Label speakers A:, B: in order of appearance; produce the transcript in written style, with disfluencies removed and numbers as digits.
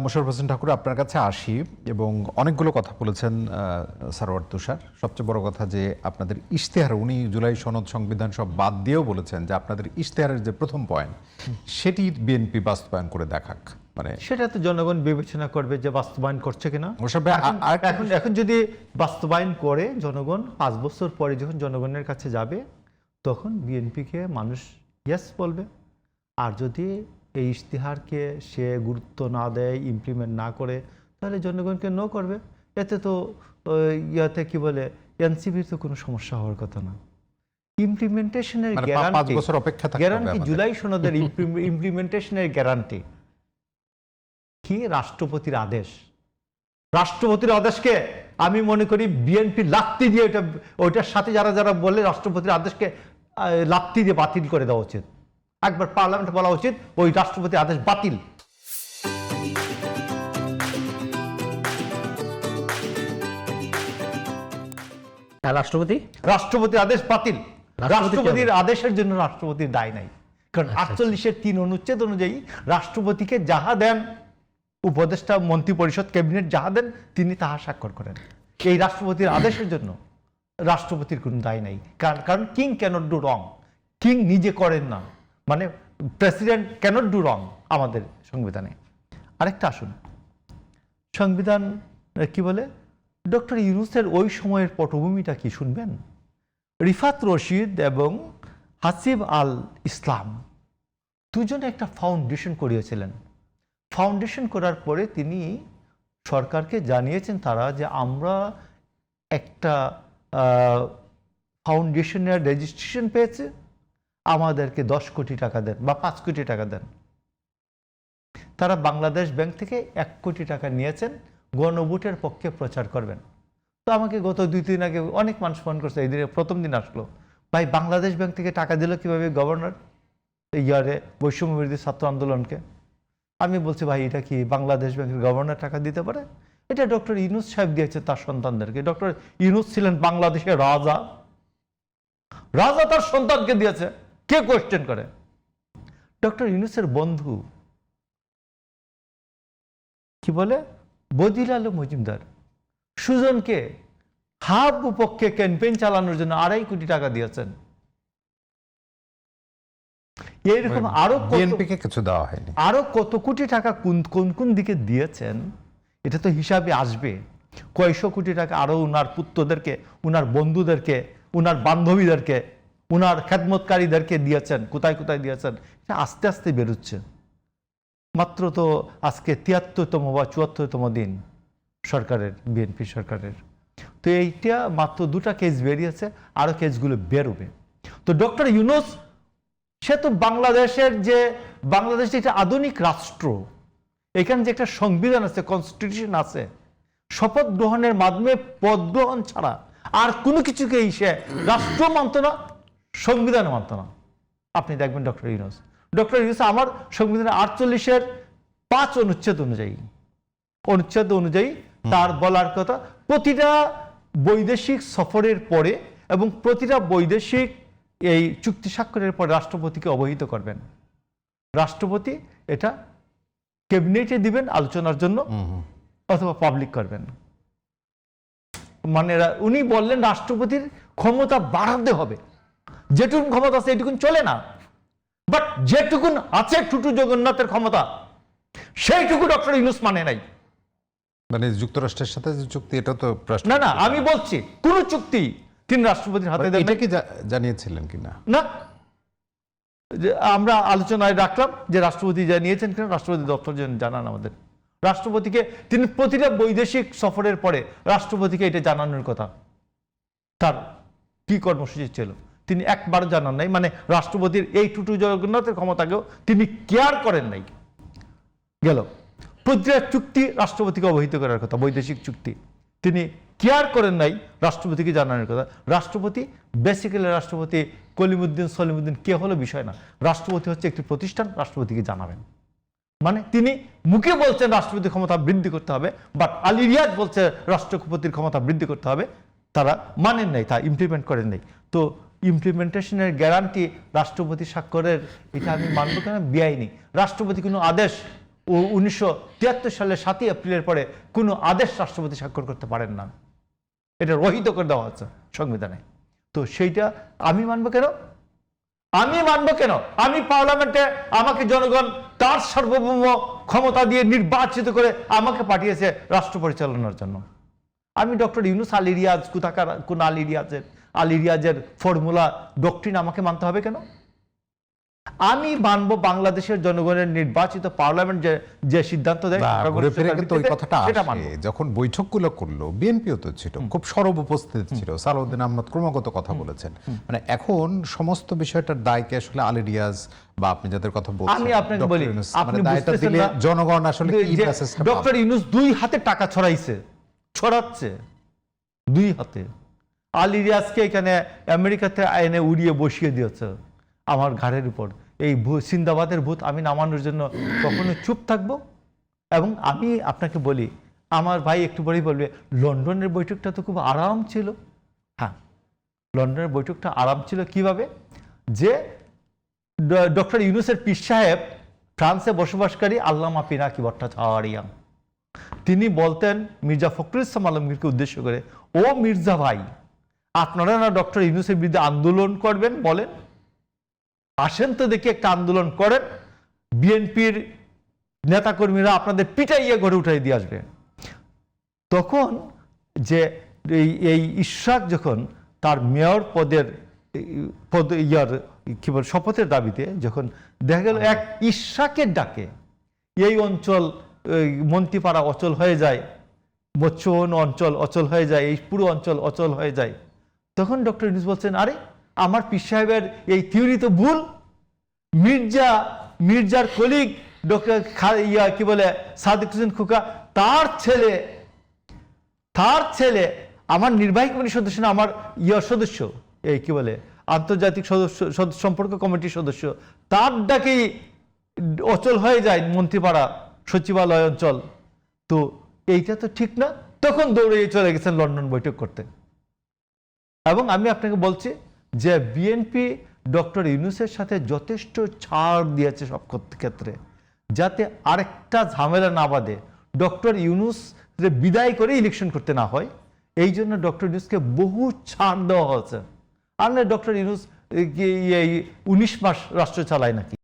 A: মোশাররফ হোসেন ঠাকুর, আপনার কাছে আসি এবং অনেকগুলো কথা বলেছেন সারওয়ার তুষার। সবচেয়ে বড় কথা যে আপনাদের ইশতেহার, উনি জুলাই সনদ সংবিধান সব বাদ দিয়েও বলেছেন যে আপনাদের ইশতেহারের যে প্রথম পয়েন্ট সেটি বিএনপি বাস্তবায়ন করে দেখাক। মানে
B: সেটা তো জনগণ বিবেচনা করবে যে বাস্তবায়ন করছে কিনা। এখন যদি বাস্তবায়ন করে জনগণ 5 বছর পরে যখন জনগণের কাছে যাবে তখন বিএনপিকে মানুষ ইয়েস বলবে। আর যদি এই ইশতেহারকে সে গুরুত্ব না দেয়, ইমপ্লিমেন্ট না করে, তাহলে জনগণকে নো করবে। এতে তো ইয়াতে কি বলে এনসিপির তো কোনো সমস্যা হওয়ার কথা না। ইমপ্লিমেন্টেশনের গ্যারান্টি জুলাই সনদের ইমপ্লিমেন্টেশনের গ্যারান্টি কি? রাষ্ট্রপতির আদেশ। রাষ্ট্রপতির আদেশকে আমি মনে করি বিএনপি লাত্তি দিয়ে ওইটার সাথে যারা যারা বলে রাষ্ট্রপতির আদেশকে লাত্তি দিয়ে বাতিল করে দেওয়া উচিত। একবার পার্লামেন্টে বলা উচিত ওই রাষ্ট্রপতির আদেশ বাতিল। রাষ্ট্রপতির আদেশ বাতিল। রাষ্ট্রপতির আদেশের জন্য রাষ্ট্রপতির দায় নাই, কারণ 48-এর 3 অনুচ্ছেদ অনুযায়ী রাষ্ট্রপতিকে যাহা দেন উপদেষ্টা, মন্ত্রী পরিষদ, ক্যাবিনেট যাহা দেন তিনি তাহা স্বাক্ষর করেন। এই রাষ্ট্রপতির আদেশের জন্য রাষ্ট্রপতির কোনো দায় নাই, কারণ king cannot do wrong. King নিজে করেন না, মানে প্রেসিডেন্ট ক্যানট ডু রং আমাদের সংবিধানে। আরেকটা আসুন, সংবিধান কি বলে? ডক্টর ইউনূসের ওই সময়ের পটভূমিটা কি শুনবেন? রিফাত রশিদ এবং হাসিব আল ইসলাম দুজনে একটা ফাউন্ডেশন করিয়েছিলেন। ফাউন্ডেশন করার পরে তিনি সরকারকে জানিয়েছেন তারা যে আমরা একটা ফাউন্ডেশনের রেজিস্ট্রেশন পেয়েছে, আমাদেরকে 10 কোটি টাকা দেন বা 5 কোটি টাকা দেন। তারা বাংলাদেশ ব্যাংক থেকে 1 কোটি টাকা নিয়েছেন, গণভোটের পক্ষে প্রচার করবেন। তো আমাকে গত 2 দিন আগে অনেক মানুষ ফোন করছে, এই দিনে প্রথম দিন আসলো, ভাই বাংলাদেশ ব্যাংক থেকে টাকা দিল কিভাবে গভর্নর ইয়ারে বৈষম্য বিরোধী ছাত্র আন্দোলনকে? আমি বলছি ভাই এটা কি বাংলাদেশ ব্যাংকের গভর্নর টাকা দিতে পারে? এটা ডক্টর ইউনূস সাহেব দিয়েছে তার সন্তানদেরকে। ডক্টর ইউনূস ছিলেন বাংলাদেশের রাজা, রাজা তার সন্তানকে দিয়েছে, কে কোয়েশ্চেন করে? ডক্টর ইউনূসের বন্ধু কি বলে বদির আলম মজুমদার সুজনকে হাব পক্ষে ক্যাম্পেইন চালানোর জন্য 2.5 কোটি টাকা দিয়েছেন। এইরকম আরো কত কোটি টাকা কোন কোন দিকে দিয়েছেন এটা তো হিসাবে আসবে। কয়শো কোটি টাকা আরো উনার পুত্রদেরকে, উনার বন্ধুদেরকে, উনার বান্ধবীদেরকে, উনার খেদমতকারীদেরকে দিয়েছেন। কোথায় কোথায় দিয়েছেন এটা আস্তে আস্তে বেরোচ্ছে। মাত্র তো আজকে 73তম বা 74তম দিন সরকারের, বিএনপি সরকারের। তো এইটা মাত্র 2টা কেস বেরিয়েছে, আরো কেসগুলো বেরোবে। তো ডক্টর ইউনূস সে তো বাংলাদেশের যে বাংলাদেশ একটা আধুনিক রাষ্ট্র, এখানে যে একটা সংবিধান আছে, কনস্টিটিউশন আছে, শপথ গ্রহণের মাধ্যমে পদ গ্রহণ ছাড়া আর কোনো কিছুকেই সে রাষ্ট্র মানত না, সংবিধান মানত না। আপনি দেখবেন ডক্টর ইউনূস আমার সংবিধানের 48-এর 5 অনুচ্ছেদ অনুযায়ী তার বলার কথা, প্রতিটা বৈদেশিক সফরের পরে এবং প্রতিটা বৈদেশিক এই চুক্তি স্বাক্ষরের পর রাষ্ট্রপতিকে অবহিত করবেন। রাষ্ট্রপতি এটা ক্যাবিনেটে দিবেন আলোচনার জন্য অথবা পাবলিক করবেন। মানে উনি বললেন রাষ্ট্রপতির ক্ষমতা বাড়াতে হবে, যেটুকুন ক্ষমতা আছে এটুকুন চলে না, বাট যেটুকুন আছে টুটু জগন্নাথের ক্ষমতা সেইটুকু ডক্টর ইউনূস মানে নাই।
A: মানে যুক্তরাষ্ট্রের সাথে যে চুক্তি, এটা তো
B: না আমি বলছি কোন চুক্তি তিনি রাষ্ট্রপতির হাতে দেন।
A: এটা কি জানিয়েছিলেন কিনা?
B: না, আমরা আলোচনায় রাখলাম যে রাষ্ট্রপতি জানিয়েছেন কিনা, রাষ্ট্রপতি দপ্তর জানান আমাদের। রাষ্ট্রপতিকে তিনি প্রতিটা বৈদেশিক সফরের পরে রাষ্ট্রপতিকে এটা জানানোর কথা। তার কি কর্মসূচি ছিল তিনি একবার জানান নাই। মানে রাষ্ট্রপতির এই টুটু জগন্নাথের ক্ষমতাকেও তিনি কেয়ার করেন নাই। গেল প্রতিটা চুক্তি রাষ্ট্রপতিকে অবহিত করার কথা, বৈদেশিক চুক্তি তিনি কেয়ার করেন নাই, রাষ্ট্রপতিকে জানানোর কথা। রাষ্ট্রপতি বেসিক্যালি রাষ্ট্রপতি কলিমুদ্দিন সলিমুদ্দিন কে হলো বিষয় না, রাষ্ট্রপতি হচ্ছে একটি প্রতিষ্ঠান, রাষ্ট্রপতিকে জানাবেন। মানে তিনি মুখে বলছেন রাষ্ট্রপতির ক্ষমতা বৃদ্ধি করতে হবে, বাট আলী রিয়াদ বলছে রাষ্ট্রপতির ক্ষমতা বৃদ্ধি করতে হবে, তারা মানেন নাই, তা ইমপ্লিমেন্ট করেন নাই। তো ইমপ্লিমেন্টেশনের গ্যারান্টি রাষ্ট্রপতি স্বাক্ষরের, এটা আমি মানব কেন? বেআইনি। রাষ্ট্রপতি কোনো আদেশ 1973 সালের 7ই এপ্রিলের পরে কোনো আদেশ রাষ্ট্রপতি স্বাক্ষর করতে পারেন না, এটা রহিত করে দেওয়া হচ্ছে সংবিধানে। তো সেইটা আমি মানবো কেন? আমি পার্লামেন্টে আমাকে জনগণ তার সার্বভৌম ক্ষমতা দিয়ে নির্বাচিত করে আমাকে পাঠিয়েছে রাষ্ট্র পরিচালনার জন্য। আমি ডক্টর ইউনূস আলী রিয়াজ কোথাকার কোন আলী রিয়াজের ফর্মুলা ডক্ট্রিন আমাকে মানতে হবে কেন? আমি মানবো বাংলাদেশের জনগণের নির্বাচিত পার্লামেন্ট যে সিদ্ধান্ত দেয়।
A: যখন বৈঠকগুলো করলো বিএনপিও তো ছিল, খুব সরব উপস্থিত ছিল, সালাউদ্দিন আহমদ ক্রমাগত কথা বলেছেন। মানে এখন সমস্ত বিষয়টার দায়কে আসলে আলী রিয়াজ বা আপনি যাদের কথা বলছেন,
B: আমি আপনাকে বলি, আপনি
A: দায়টা দিলে জনগণ আসলে কি মেসেজটা পাবে?
B: ডক্টর ইউনূস 2 হাতে টাকা ছড়াচ্ছে 2 হাতে। আলী রিয়াজকে এখানে আমেরিকাতে এনে উড়িয়ে বসিয়ে দিয়েছে আমার ঘাড়ের উপর। এই সিন্দাবাদের ভূত আমি নামানোর জন্য কখনো চুপ থাকবো? এবং আমি আপনাকে বলি, আমার ভাই একটু পরেই বলবে লন্ডনের বৈঠকটা তো খুব আরাম ছিল। হ্যাঁ, লন্ডনের বৈঠকটা আরাম ছিল কিভাবে? যে ডক্টর ইউনূসের পীর সাহেব ফ্রান্সে বসবাসকারী আল্লামা পিনাকি ভট্টাচার্য, তিনি বলতেন মির্জা ফখরুল ইসলাম আলমগীরকে উদ্দেশ্য করে, ও মির্জা ভাই, আপনারা না ডক্টর ইউনূসের বিরুদ্ধে আন্দোলন করবেন, বলেন আসেন তো দেখি একটা আন্দোলন করেন, বিএনপির নেতাকর্মীরা আপনাদের পিটাইয়ে ঘরে উঠাই দিয়ে আসবে। তখন যে এই ইশরাক যখন তার মেয়র পদের শপথের দাবিতে যখন দেখা গেল এক ইশরাকের ডাকে এই অঞ্চল মন্ত্রীপাড়া অচল হয়ে যায়, মৎস্যবন অঞ্চল অচল হয়ে যায়, এই পুরো অঞ্চল অচল হয়ে যায়, তখন ডক্টর ইউনূস বলছেন, আরে আমার পীর সাহেবের এই থিওরি তো ভুল। মির্জার কলিগ ডক্টর কি বলে সাদিক হোসেন খোকা, তার ছেলে আমার নির্বাহী কমিটির সদস্য না, আমার সদস্য, এই কি বলে আন্তর্জাতিক সম্পর্ক কমিটির সদস্য, তার ডাকেই অচল হয়ে যায় মন্ত্রীপাড়া সচিবালয় অঞ্চল। তো এইটা তো ঠিক না। তখন দৌড়ে চলে গেছেন লন্ডন বৈঠক করতে। এবং আমি আপনাকে বলছি যে বিএনপি ডক্টর ইউনূসের সাথে যথেষ্ট ছাড় দিয়েছে সব ক্ষেত্রে, যাতে আরেকটা ঝামেলা না বাঁধে, ডক্টর ইউনূস বিদায় করে ইলেকশন করতে না হয়। এই জন্য ডক্টর ইউনূসকে বহু ছাড় দেওয়া হয়েছে। আর না ডক্টর ইউনূস 19 মাস রাষ্ট্র চালায় নাকি।